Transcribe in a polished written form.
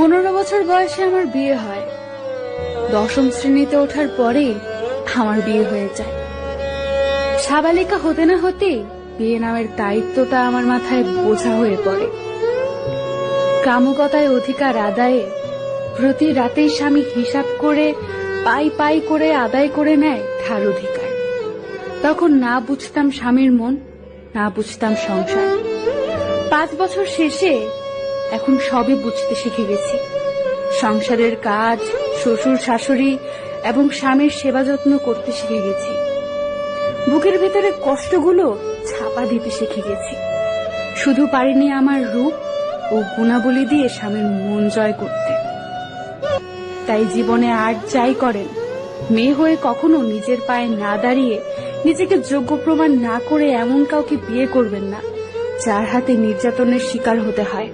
15 বছর বয়সে আমার বিয়ে হয়। 10ম শ্রেণীতে ওঠার পরেই আমার বিয়ে হয়ে যায়। সাবালিকা হতে না হতেই বিয়ে নামের দায়িত্বটা আমার মাথায় বোঝা হয়ে পড়ে। কামুকতায় অধিকার আদায়ে প্রতি রাতেই স্বামী হিসাব করে পাই পাই করে আদায় করে নেয় ধার অধিকার। তখন না বুঝতাম স্বামীর মন, না বুঝতাম সংসার। 5 বছর শেষে এখন সবই বুঝতে শিখে গেছি। সংসারের কাজ, শ্বশুর শাশুড়ি এবং স্বামীর সেবা যত্ন করতে শিখে গেছি। বুকের ভেতরে কষ্টগুলো ছাপা দিতে শিখে গেছি। শুধু পারিনি আমার রূপ ও গুণাবলী দিয়ে স্বামীর মন জয় করতে। তাই জীবনে আর যাই করেন, মেয়ে হয়ে কখনো নিজের পায়ে না দাঁড়িয়ে, নিজেকে যোগ্য প্রমাণ না করে এমন কাউকে বিয়ে করবেন না যার হাতে নির্যাতনের শিকার হতে হয়।